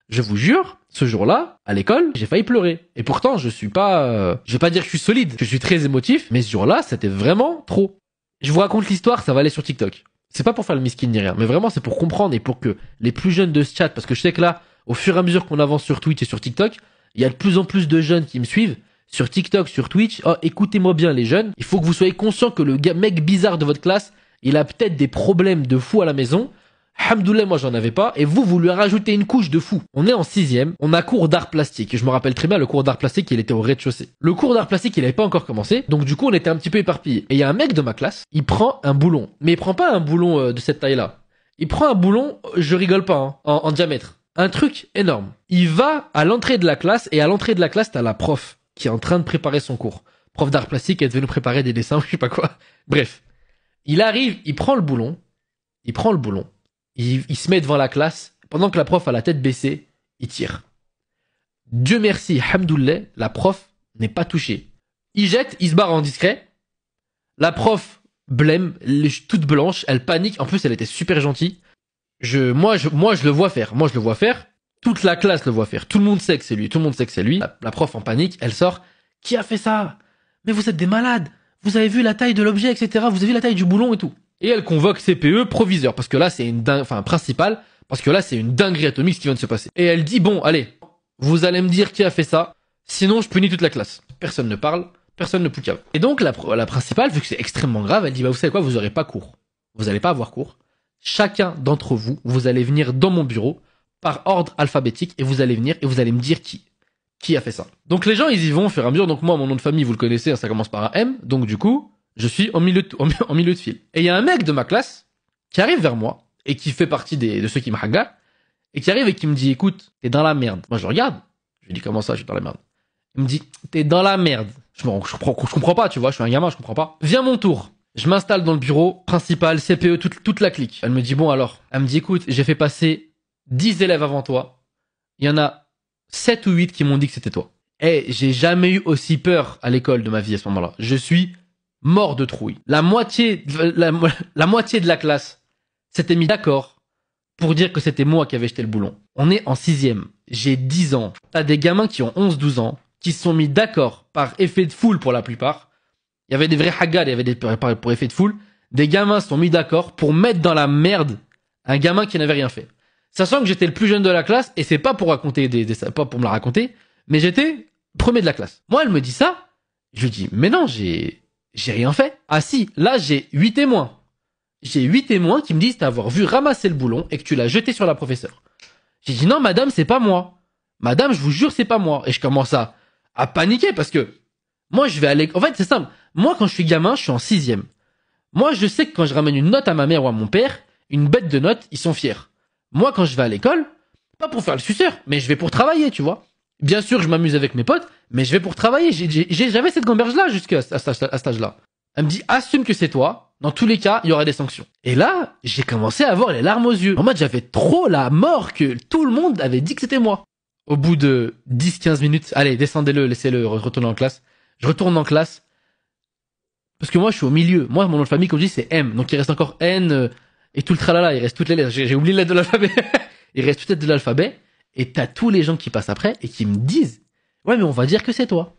Je vous jure, ce jour-là, à l'école, j'ai failli pleurer. Et pourtant, je suis pas... je vais pas dire que je suis solide, je suis très émotif, mais ce jour-là, c'était vraiment trop. Je vous raconte l'histoire, ça va aller sur TikTok. C'est pas pour faire le miskin ni rien, mais vraiment c'est pour comprendre et pour que les plus jeunes de ce chat, parce que je sais que là, au fur et à mesure qu'on avance sur Twitch et sur TikTok, il y a de plus en plus de jeunes qui me suivent, sur TikTok, sur Twitch. Oh, écoutez-moi bien les jeunes, il faut que vous soyez conscients que le mec bizarre de votre classe, il a peut-être des problèmes de fou à la maison. Hamdoullah, moi j'en avais pas, et vous lui rajoutez une couche de fou. On est en 6ème, on a cours d'art plastique, je me rappelle très bien, le cours d'art plastique, il était au rez-de-chaussée. Le cours d'art plastique, il avait pas encore commencé, donc du coup on était un petit peu éparpillés. Et il y a un mec de ma classe, il prend un boulon, mais il prend pas un boulon de cette taille-là. Il prend un boulon, je rigole pas, hein, en diamètre. Un truc énorme. Il va à l'entrée de la classe, et à l'entrée de la classe, t'as la prof, qui est en train de préparer son cours. Prof d'art plastique, elle devait nous préparer des dessins, je sais pas quoi. Bref. Il arrive, il prend le boulon, il se met devant la classe, pendant que la prof a la tête baissée, il tire. Dieu merci, hamdoullah, la prof n'est pas touchée. Il jette, il se barre en discret. La prof blême, toute blanche, elle panique. En plus, elle était super gentille. Moi, je le vois faire. Toute la classe le voit faire. Tout le monde sait que c'est lui. La prof en panique, elle sort. Qui a fait ça? Mais vous êtes des malades. Vous avez vu la taille de l'objet, etc. Vous avez vu la taille du boulon et tout. Et elle convoque CPE proviseur, parce que là c'est une principal, parce que là c'est une dinguerie atomique ce qui vient de se passer. Et elle dit bon, allez, vous allez me dire qui a fait ça, sinon je punis toute la classe. Personne ne parle, personne ne poucave. Et donc la principale, vu que c'est extrêmement grave, elle dit bah vous savez quoi, vous aurez pas cours. Vous allez pas avoir cours. Chacun d'entre vous, vous allez venir dans mon bureau, par ordre alphabétique, et vous allez venir et vous allez me dire qui a fait ça. Donc les gens ils y vont au fur et à mesure, donc moi mon nom de famille vous le connaissez, ça commence par un M, donc du coup... Je suis en milieu de file. Et il y a un mec de ma classe qui arrive vers moi et qui fait partie de ceux qui me hagarent et qui arrive et qui me dit écoute, t'es dans la merde. Moi je regarde. Je lui dis comment ça, je suis dans la merde. Il me dit t'es dans la merde. Je comprends pas, tu vois, je suis un gamin, je comprends pas. Viens mon tour. Je m'installe dans le bureau, principal, CPE, toute la clique. Elle me dit bon alors. Elle me dit écoute, j'ai fait passer 10 élèves avant toi. Il y en a 7 ou 8 qui m'ont dit que c'était toi. Et j'ai jamais eu aussi peur à l'école de ma vie à ce moment-là. Je suis mort de trouille. La moitié de la classe s'était mis d'accord pour dire que c'était moi qui avais jeté le boulon. On est en 6ème. J'ai 10 ans. T'as des gamins qui ont 11-12 ans, qui se sont mis d'accord par effet de foule pour la plupart. Il y avait des vrais haggad, il y avait des pour effet de foule. Des gamins se sont mis d'accord pour mettre dans la merde un gamin qui n'avait rien fait. Sachant que j'étais le plus jeune de la classe, et c'est pas pour raconter pas pour me la raconter, mais j'étais premier de la classe. Moi, elle me dit ça, je lui dis, mais non, j'ai rien fait. Ah si, là j'ai 8 témoins. J'ai 8 témoins qui me disent t'avoir vu ramasser le boulon et que tu l'as jeté sur la professeure. J'ai dit non madame, c'est pas moi. Madame, je vous jure, c'est pas moi. Et je commence à paniquer parce que moi je vais aller... En fait c'est simple, moi quand je suis gamin, je suis en 6ème. Moi je sais que quand je ramène une note à ma mère ou à mon père, une bête de note, ils sont fiers. Moi quand je vais à l'école, pas pour faire le suceur, mais je vais pour travailler, tu vois. Bien sûr, je m'amuse avec mes potes, mais je vais pour travailler. J'avais cette gamberge-là jusqu'à cet âge-là. Elle me dit, assume que c'est toi. Dans tous les cas, il y aura des sanctions. Et là, j'ai commencé à avoir les larmes aux yeux. En mode, j'avais trop la mort que tout le monde avait dit que c'était moi. Au bout de 10-15 minutes, allez, descendez-le, laissez-le retourner en classe. Je retourne en classe. Parce que moi, je suis au milieu. Moi, mon nom de famille, comme je dis, c'est M. Donc, il reste encore N et tout le tralala. Il reste toutes les lettres. J'ai oublié la lettre de l'alphabet. Il reste toutes les lettres de l'alphabet. Et t'as tous les gens qui passent après et qui me disent « Ouais, mais on va dire que c'est toi. »